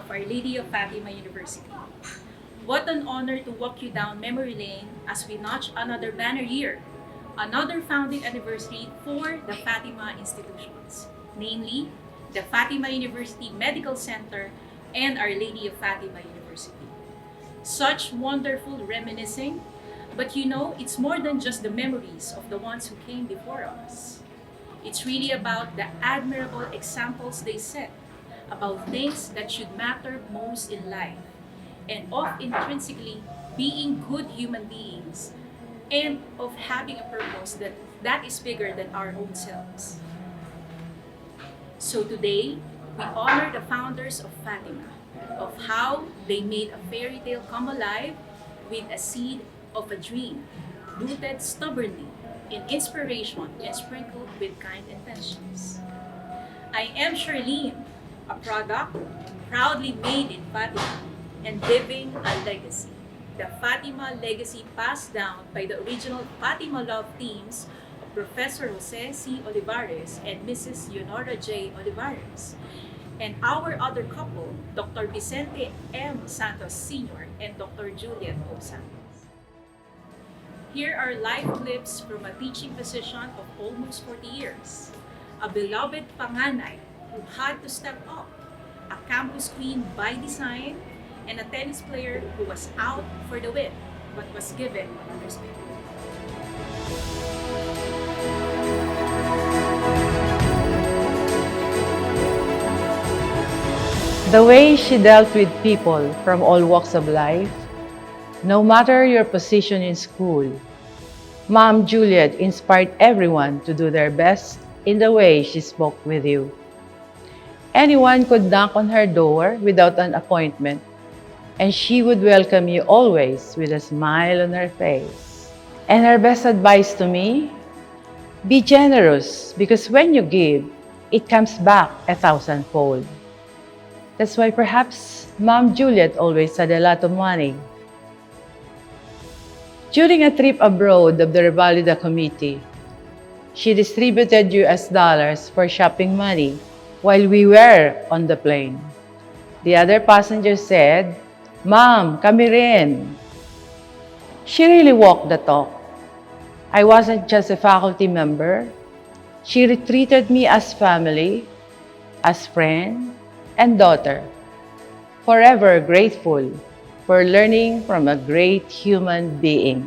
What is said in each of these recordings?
of Our Lady of Fatima University. What an honor to walk you down memory lane as we notch another banner year, another founding anniversary for the Fatima institutions, namely the Fatima University Medical Center and Our Lady of Fatima University. Such wonderful reminiscing, but you know, it's more than just the memories of the ones who came before us. It's really about the admirable examples they set, about things that should matter most in life, and of intrinsically being good human beings, and of having a purpose that is bigger than our own selves. So today, we honor the founders of Fatima, of how they made a fairy tale come alive with a seed of a dream, rooted stubbornly in inspiration and sprinkled with kind intentions. I am Charlene, a product proudly made in Fatima and living a legacy. The Fatima legacy passed down by the original Fatima Love teams of Professor Jose C. Olivares and Mrs. Leonora J. Olivares, and our other couple, Dr. Vicente M. Santos Sr. and Dr. Juliet O. Santos. Here are live clips from a teaching position of almost 40 years, a beloved panganay who had to step up, a campus queen by design, and a tennis player who was out for the win but was given respect. The way she dealt with people from all walks of life, no matter your position in school, Mom Juliet inspired everyone to do their best in the way she spoke with you. Anyone could knock on her door without an appointment, and she would welcome you always with a smile on her face. And her best advice to me, be generous, because when you give, it comes back a thousandfold. That's why perhaps Mom Juliet always had a lot of money. During a trip abroad of the Revalida Committee, she distributed US dollars for shopping money while we were on the plane. The other passengers said, "Ma'am, kami rin." She really walked the talk. I wasn't just a faculty member. She treated me as family, as friend, and daughter. Forever grateful for learning from a great human being.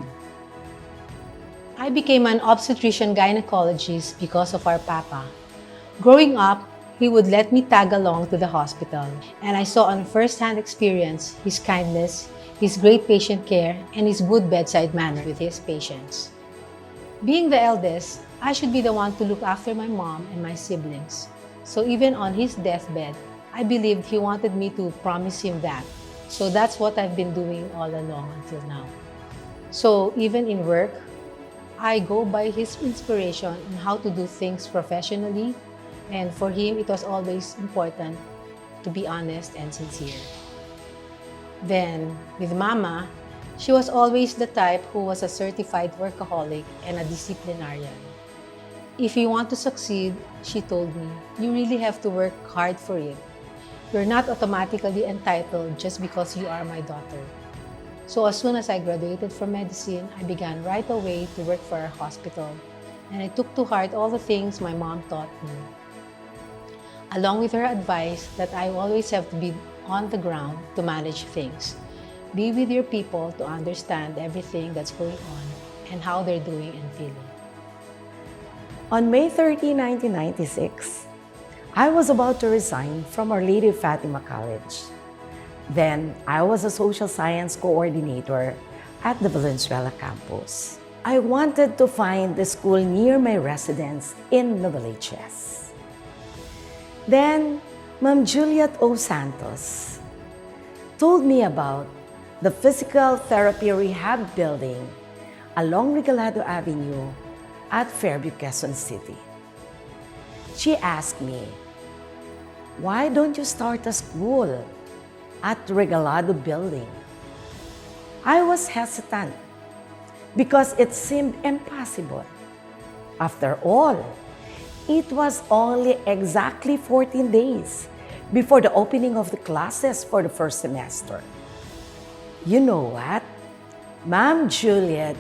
I became an obstetrician gynecologist because of our papa. Growing up, he would let me tag along to the hospital, and I saw on first-hand experience his kindness, his great patient care, and his good bedside manner with his patients. Being the eldest, I should be the one to look after my mom and my siblings. So even on his deathbed, I believed he wanted me to promise him that. So that's what I've been doing all along until now. So even in work, I go by his inspiration on how to do things professionally, and for him, it was always important to be honest and sincere. Then, with Mama, she was always the type who was a certified workaholic and a disciplinarian. If you want to succeed, she told me, you really have to work hard for it. You're not automatically entitled just because you are my daughter. So as soon as I graduated from medicine, I began right away to work for our hospital, and I took to heart all the things my mom taught me. Along with her advice that I always have to be on the ground to manage things. Be with your people to understand everything that's going on and how they're doing and feeling. On May 30, 1996, I was about to resign from Our Lady of Fatima College. Then, I was a social science coordinator at the Valenzuela campus. I wanted to find a school near my residence in Novaliches. Then, Ma'am Juliet O. Santos told me about the physical therapy rehab building along Regalado Avenue at Fairview, Quezon City. She asked me, "Why don't you start a school at Regalado building?" I was hesitant because it seemed impossible. After all, it was only exactly 14 days before the opening of the classes for the first semester. You know what? Ma'am Juliet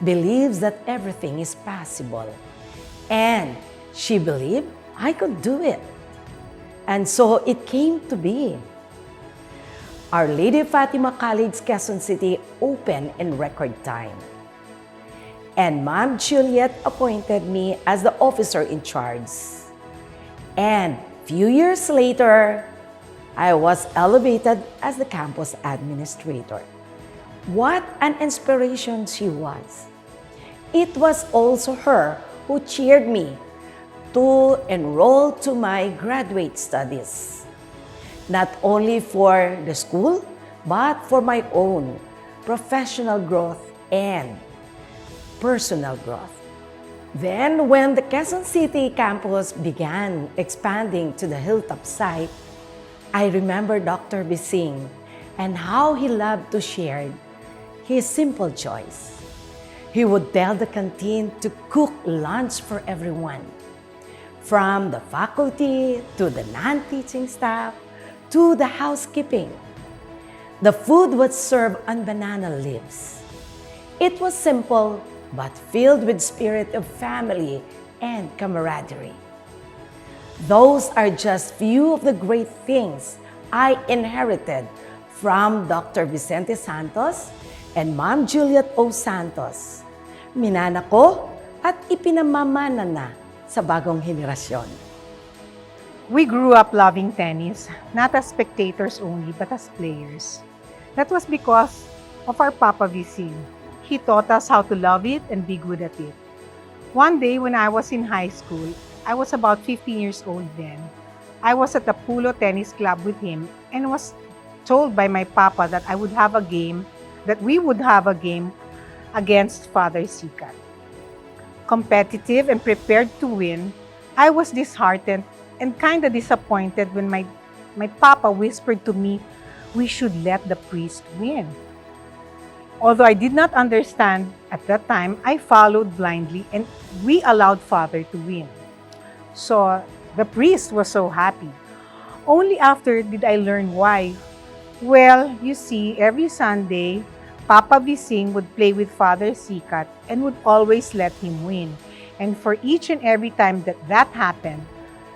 believes that everything is possible, and she believed I could do it. And so it came to be. Our Lady Fatima College, Quezon City opened in record time. And Ma'am Juliet appointed me as the officer in charge. And few years later, I was elevated as the campus administrator. What an inspiration she was. It was also her who cheered me to enroll to my graduate studies, not only for the school, but for my own professional growth and personal growth. Then, when the Quezon City campus began expanding to the Hilltop site, I remember Dr. Bising and how he loved to share his simple joys. He would tell the canteen to cook lunch for everyone, from the faculty to the non-teaching staff to the housekeeping. The food was served on banana leaves. It was simple but filled with spirit of family and camaraderie. Those are just few of the great things I inherited from Dr. Vicente Santos and Ma'am Juliet O. Santos. Minana ko at ipinamamana na sa bagong henerasyon. We grew up loving tennis, not as spectators only, but as players. That was because of our Papa Vising. He taught us how to love it and be good at it. One day when I was in high school, I was about 15 years old then. I was at the Pulo Tennis Club with him and was told by my papa that we would have a game against Father Sikat. Competitive and prepared to win, I was disheartened and kinda disappointed when my papa whispered to me, we should let the priest win. Although I did not understand at that time, I followed blindly and we allowed Father to win. So the priest was so happy. Only after did I learn why. Well, you see, every Sunday, Papa Vising would play with Father Sikat and would always let him win. And for each and every time that happened,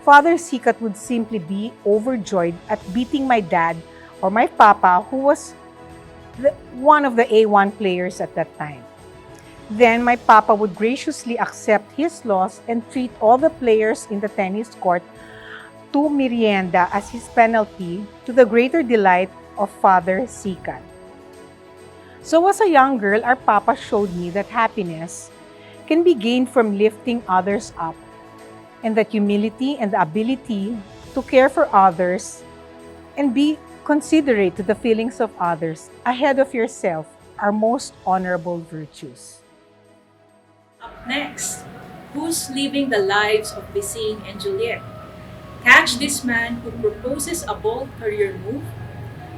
Father Sikat would simply be overjoyed at beating my dad or my papa, who was one of the A1 players at that time. Then my papa would graciously accept his loss and treat all the players in the tennis court to merienda as his penalty, to the greater delight of Father Sikat. So as a young girl, our papa showed me that happiness can be gained from lifting others up, and that humility and the ability to care for others and be considerate to the feelings of others ahead of yourself are most honorable virtues. Up next, who's living the lives of Bising and Juliet? Catch this man who proposes a bold career move,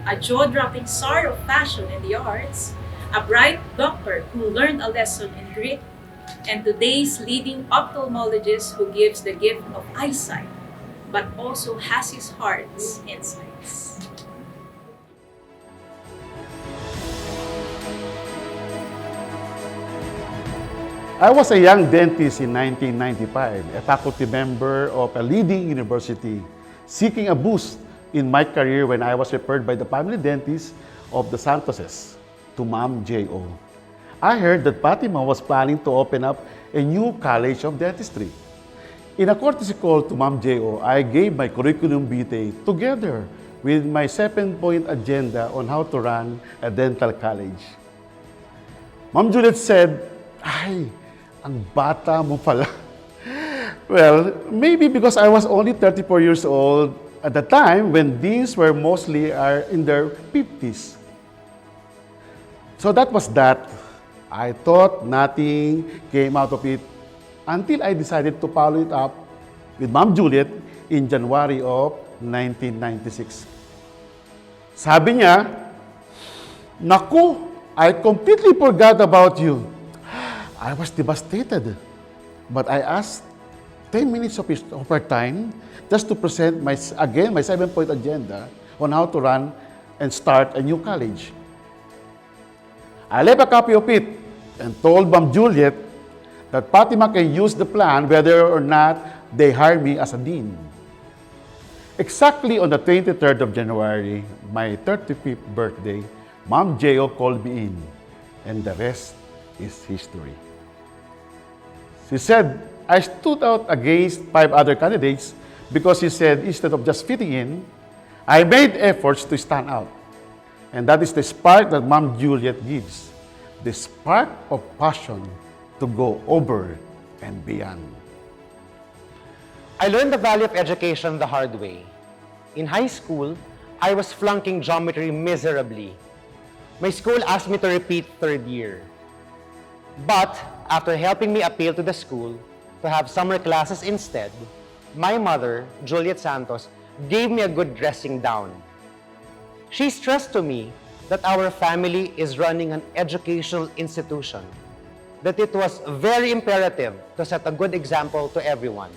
a jaw-dropping czar of fashion and the arts, a bright doctor who learned a lesson in grit, and today's leading ophthalmologist who gives the gift of eyesight, but also has his heart's insights. I was a young dentist in 1995, a faculty member of a leading university, seeking a boost in my career when I was referred by the family dentist of the Santoses to Ma'am J.O. I heard that Fatima was planning to open up a new college of dentistry. In a courtesy call to Ma'am J.O., I gave my curriculum vitae together with my 7-point agenda on how to run a dental college. Ma'am Juliet said, "Ay, ang bata mo pala." Well, maybe because I was only 34 years old at the time when these were mostly in their 50s. So that was that. I thought nothing came out of it until I decided to follow it up with Ma'am Juliet in January of 1996. Sabi niya, "Naku, I completely forgot about you." I was devastated, but I asked, 10 minutes of her time just to present my 7-point agenda on how to run and start a new college. I left a copy of it and told Ma'am Juliet that Fatima can use the plan whether or not they hire me as a dean. Exactly on the 23rd of January, my 35th birthday, Ma'am J.O. called me in, and the rest is history. She said, I stood out against 5 other candidates because she said instead of just fitting in, I made efforts to stand out. And that is the spark that Ma'am Juliet gives, the spark of passion to go over and beyond. I learned the value of education the hard way. In high school, I was flunking geometry miserably. My school asked me to repeat 3rd year. But after helping me appeal to the school to have summer classes instead, my mother, Juliet Santos, gave me a good dressing down. She stressed to me that our family is running an educational institution, that it was very imperative to set a good example to everyone.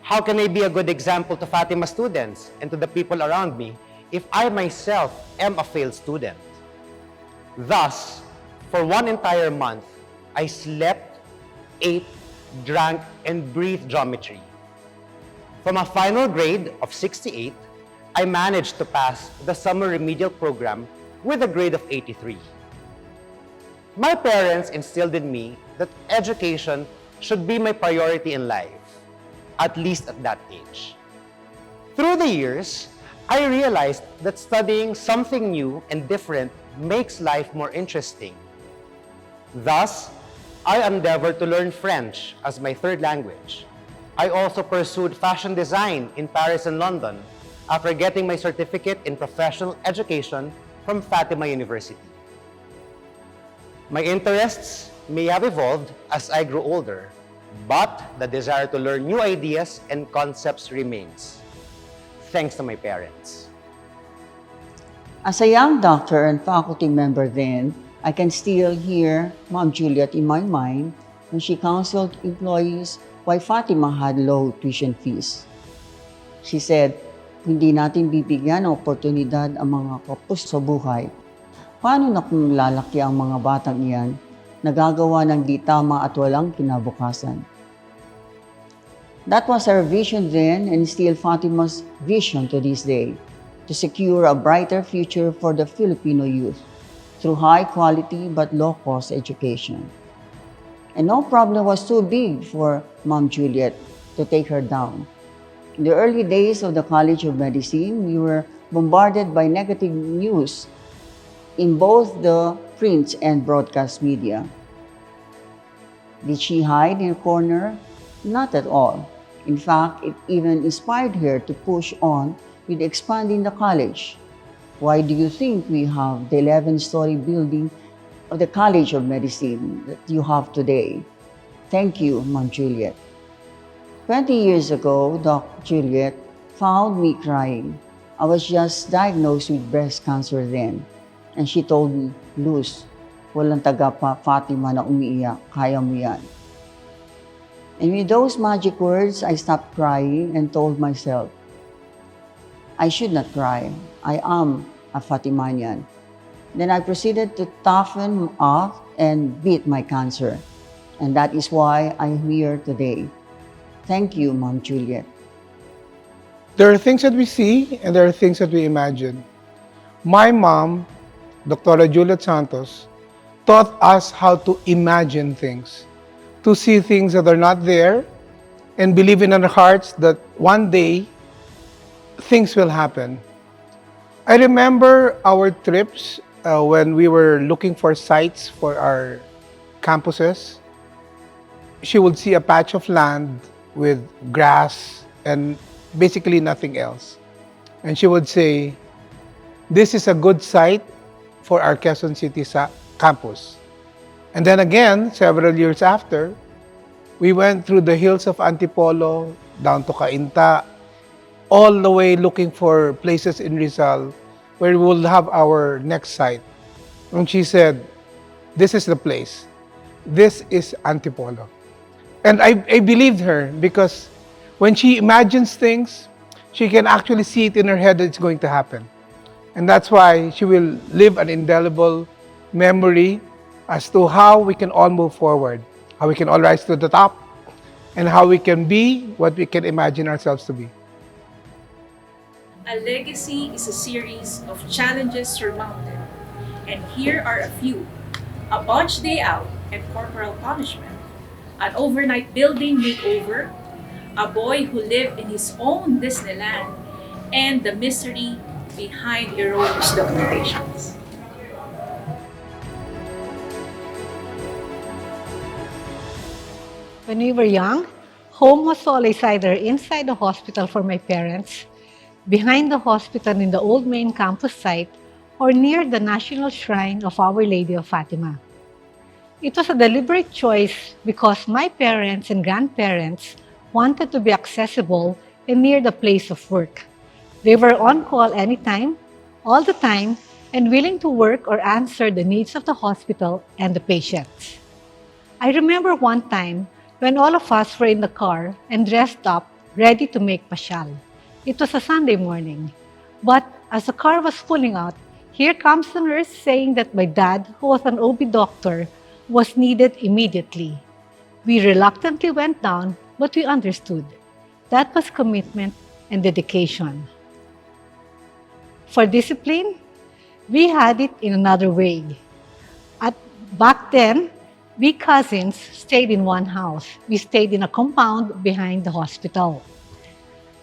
How can I be a good example to Fatima students and to the people around me if I myself am a failed student? Thus, for 1 entire month, I slept, ate, drank, and breathed geometry. From a final grade of 68, I managed to pass the summer remedial program with a grade of 83. My parents instilled in me that education should be my priority in life, at least at that age. Through the years, I realized that studying something new and different makes life more interesting. Thus, I endeavored to learn French as my 3rd language. I also pursued fashion design in Paris and London after getting my certificate in professional education from Fatima University. My interests may have evolved as I grew older, but the desire to learn new ideas and concepts remains, thanks to my parents. As a young doctor and faculty member then, I can still hear Ma'am Juliet in my mind when she counseled employees why Fatima had low tuition fees. She said, hindi natin bibigyan ng oportunidad ang mga kapos sa buhay. Paano na kung lalaki ang mga batang iyan na gagawa ng di tama at walang kinabukasan? That was her vision then and still Fatima's vision to this day, to secure a brighter future for the Filipino youth through high-quality but low-cost education. And no problem was too big for Ma'am Juliet to take her down. In the early days of the College of Medicine, we were bombarded by negative news in both the print and broadcast media. Did she hide in a corner? Not at all. In fact, it even inspired her to push on with expanding the college. Why do you think we have the 11-story building of the College of Medicine that you have today? Thank you, Ma'am Juliet. 20 years ago, Doc Juliet found me crying. I was just diagnosed with breast cancer then. And she told me, Luz, walang taga pa Fatima na umiiyak, kaya mo yan. And with those magic words, I stopped crying and told myself, I should not cry. I am a Fatimanian. Then I proceeded to toughen up and beat my cancer. And that is why I'm here today. Thank you, Ma'am Juliet. There are things that we see and there are things that we imagine. My mom, Dr. Juliet Santos, taught us how to imagine things, to see things that are not there and believe in our hearts that one day things will happen. I remember our trips when we were looking for sites for our campuses. She would see a patch of land with grass and basically nothing else. And she would say, this is a good site for our Quezon City campus. And then again, several years after, we went through the hills of Antipolo, down to Cainta, all the way looking for places in Rizal where we will have our next site. And she said, this is the place. This is Antipolo. And I believed her because when she imagines things, she can actually see it in her head that it's going to happen. And that's why she will leave an indelible memory as to how we can all move forward, how we can all rise to the top, and how we can be what we can imagine ourselves to be. A legacy is a series of challenges surmounted, and here are a few: a botched day out and corporal punishment, an overnight building makeover, a boy who lived in his own Disneyland, and the mystery behind erroneous documentations. When we were young, home was always either inside the hospital for my parents, behind the hospital in the old main campus site, or near the National Shrine of Our Lady of Fatima. It was a deliberate choice because my parents and grandparents wanted to be accessible and near the place of work. They were on call anytime, all the time, and willing to work or answer the needs of the hospital and the patients. I remember one time when all of us were in the car and dressed up, ready to make pasyal. It was a Sunday morning. But as the car was pulling out, here comes the nurse saying that my dad, who was an OB doctor, was needed immediately. We reluctantly went down, but we understood. That was commitment and dedication. For discipline, we had it in another way. Back then, we cousins stayed in one house. We stayed in a compound behind the hospital.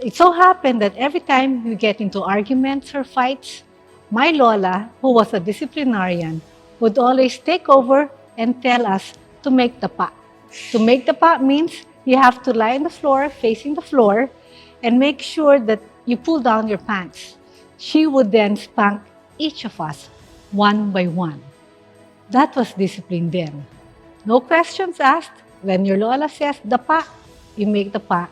It so happened that every time we get into arguments or fights, my Lola, who was a disciplinarian, would always take over and tell us to make the pa. To make the pa means you have to lie on the floor, facing the floor, and make sure that you pull down your pants. She would then spank each of us, one by one. That was discipline then. No questions asked. When your Lola says the pa, you make the pa.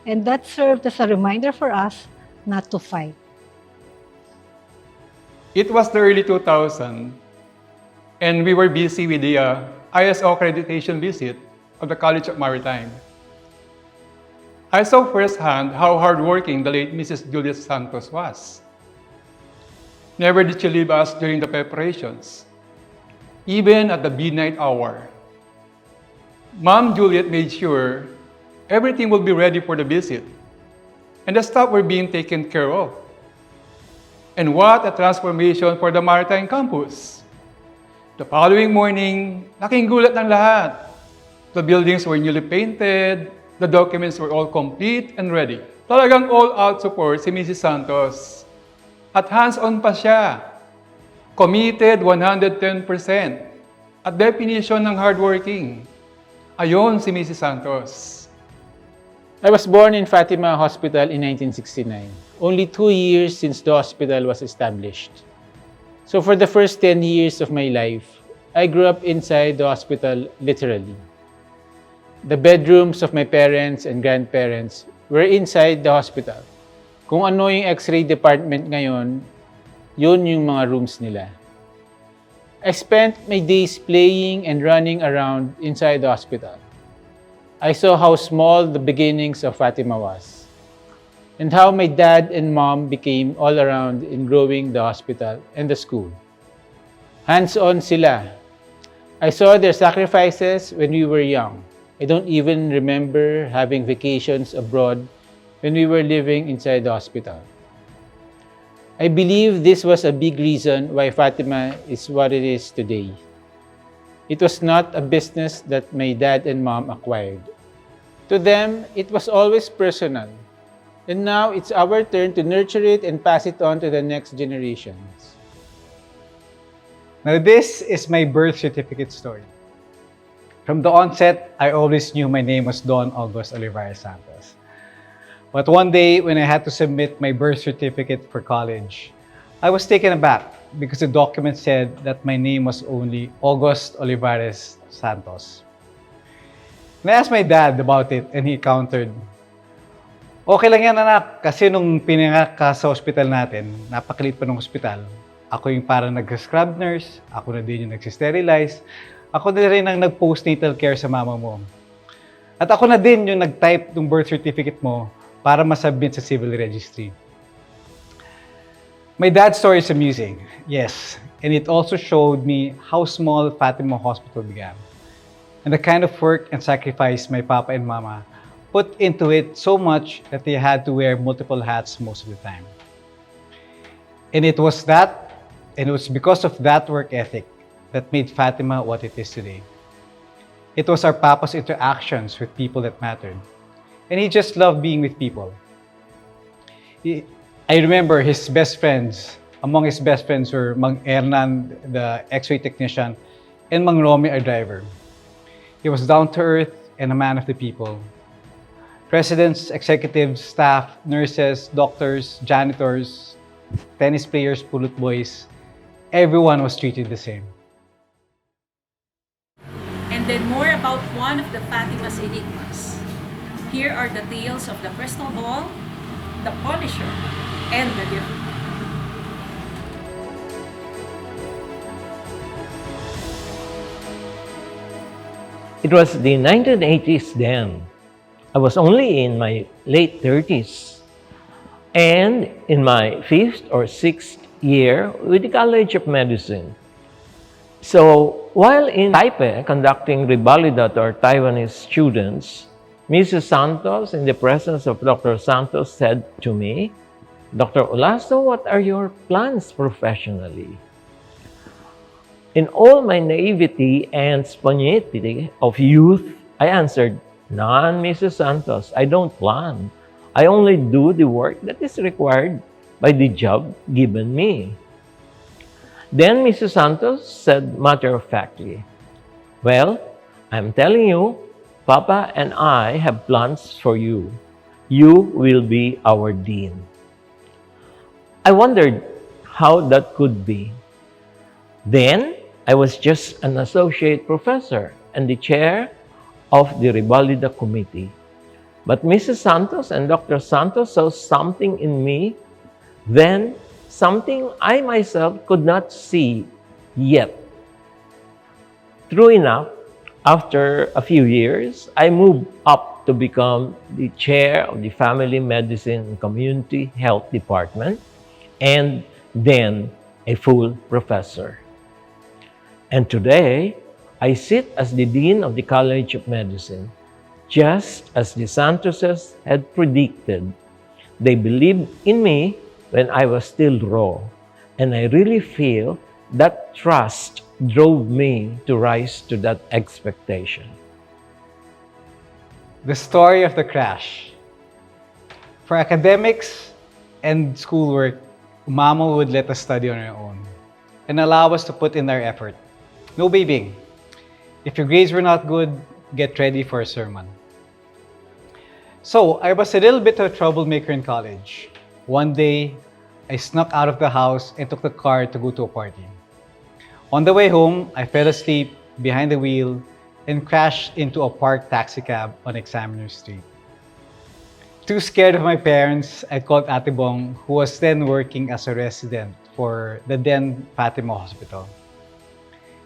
And that served as a reminder for us not to fight. It was the early 2000s, and we were busy with the ISO accreditation visit of the College of Maritime. I saw firsthand how hardworking the late Mrs. Juliet Santos was. Never did she leave us during the preparations, even at the midnight hour. Mom Juliet made sure everything would be ready for the visit, and the staff were being taken care of. And what a transformation for the Maritime Campus! The following morning, laking gulat ng lahat. The buildings were newly painted, the documents were all complete and ready. Talagang all-out support si Mrs. Santos. At hands-on pa siya. Committed 110%. At definition ng hardworking. Ayon si Mrs. Santos. I was born in Fatima Hospital in 1969, only 2 years since the hospital was established. So for the first 10 years of my life, I grew up inside the hospital literally. The bedrooms of my parents and grandparents were inside the hospital. Kung ano yung X-ray department ngayon, yun yung mga rooms nila. I spent my days playing and running around inside the hospital. I saw how small the beginnings of Fatima was, and how my dad and mom became all around in growing the hospital and the school. Hands-on sila. I saw their sacrifices when we were young. I don't even remember having vacations abroad when we were living inside the hospital. I believe this was a big reason why Fatima is what it is today. It was not a business that my dad and mom acquired. To them, it was always personal. And now it's our turn to nurture it and pass it on to the next generations. Now this is my birth certificate story. From the onset, I always knew my name was Don August Olivares Santos. But one day, when I had to submit my birth certificate for college, I was taken aback because the document said that my name was only August Olivares Santos. And I asked my dad about it and he countered, "Okay lang yan anak, kasi nung pinanganak ka sa hospital natin, napakalit pa ng hospital. Ako yung parang nag-scrub nurse, ako na din yung nag-sterilize, ako na rin ang nag-postnatal care sa mama mo. At ako na din yung nag-type ng birth certificate mo para masubmit sa civil registry. My dad's story is amusing, yes, and it also showed me how small Fatima Hospital began and the kind of work and sacrifice my papa and mama put into it so much that they had to wear multiple hats most of the time. And it was because of that work ethic that made Fatima what it is today. It was our papa's interactions with people that mattered. And he just loved being with people. I remember his best friends. Among his best friends were Mang Hernan, the X-ray technician, and Mang Romy, our driver. He was down to earth and a man of the people. Presidents, executives, staff, nurses, doctors, janitors, tennis players, pulot boys, everyone was treated the same. And then more about one of the Fatima's enigmas. Here are the tales of the crystal ball, the polisher, and the gift. It was the 1980s then. I was only in my late 30s and in my 5th or 6th year with the College of Medicine. So while in Taipei conducting revalida to our Taiwanese students, Mrs. Santos, in the presence of Dr. Santos, said to me, "Dr. Olaso, what are your plans professionally?" In all my naivety and spontaneity of youth, I answered, "None, Mrs. Santos. I don't plan. I only do the work that is required by the job given me." Then Mrs. Santos said matter-of-factly, "Well, I'm telling you, Papa and I have plans for you. You will be our dean." I wondered how that could be. Then, I was just an associate professor and the chair of the Revalida Committee. But Mrs. Santos and Dr. Santos saw something in me then, something I myself could not see yet. True enough, after a few years, I moved up to become the chair of the Family Medicine and Community Health Department and then a full professor. And today, I sit as the Dean of the College of Medicine, just as the Santoses had predicted. They believed in me when I was still raw, and I really feel that trust drove me to rise to that expectation. The story of the crash. For academics and schoolwork, Mama would let us study on our own and allow us to put in our effort. No babying. If your grades were not good, get ready for a sermon. So, I was a little bit of a troublemaker in college. One day, I snuck out of the house and took the car to go to a party. On the way home, I fell asleep behind the wheel and crashed into a parked taxi cab on Examiner Street. Too scared of my parents, I called Ate Bong, who was then working as a resident for the then Fatima Hospital.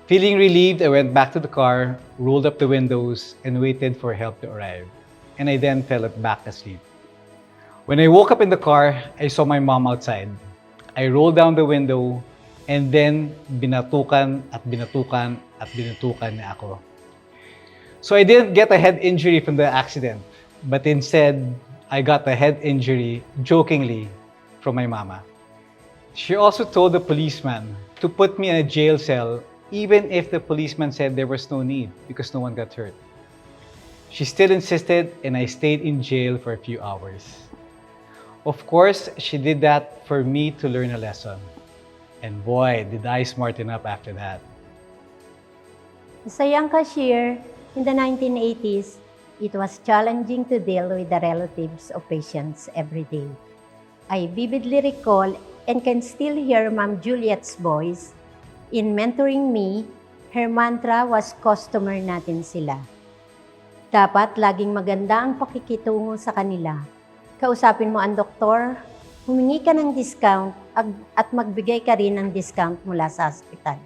Feeling relieved, I went back to the car, rolled up the windows, and waited for help to arrive. And I then fell back asleep. When I woke up in the car, I saw my mom outside. I rolled down the window, and then binatukan niya ako. So I didn't get a head injury from the accident, but instead, I got a head injury, jokingly, from my mama. She also told the policeman to put me in a jail cell even if the policeman said there was no need because no one got hurt. She still insisted and I stayed in jail for a few hours. Of course, she did that for me to learn a lesson. And boy, did I smarten up after that. As a young cashier in the 1980s, it was challenging to deal with the relatives of patients every day. I vividly recall and can still hear Ma'am Juliet's voice. In mentoring me, her mantra was customer natin sila. Dapat laging maganda ang pakikitungo sa kanila. Kausapin mo ang doktor, humingi ka ng discount at magbigay ka rin ng discount mula sa hospital.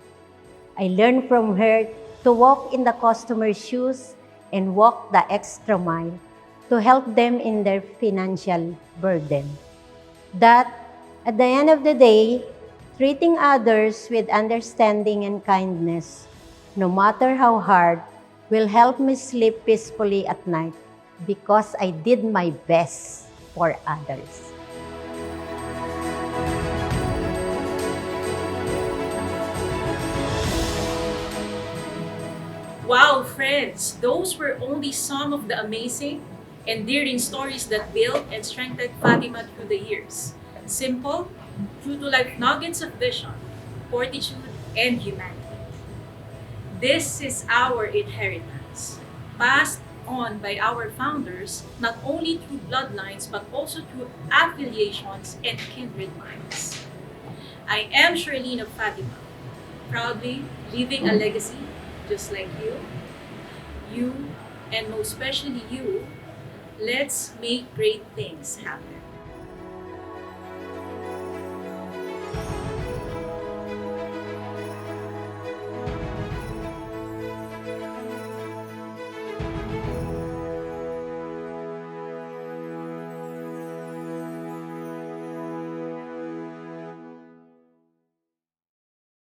I learned from her to walk in the customer's shoes and walk the extra mile to help them in their financial burden. That, at the end of the day, treating others with understanding and kindness, no matter how hard, will help me sleep peacefully at night because I did my best for others. Wow, friends, those were only some of the amazing, endearing stories that built and strengthened Fatima through the years. Simple, true to life nuggets of vision, fortitude, and humanity. This is our inheritance, passed on by our founders, not only through bloodlines but also through affiliations and kindred minds. I am Charlene of Fatima, proudly leaving a legacy just like you, and most especially you. Let's make great things happen.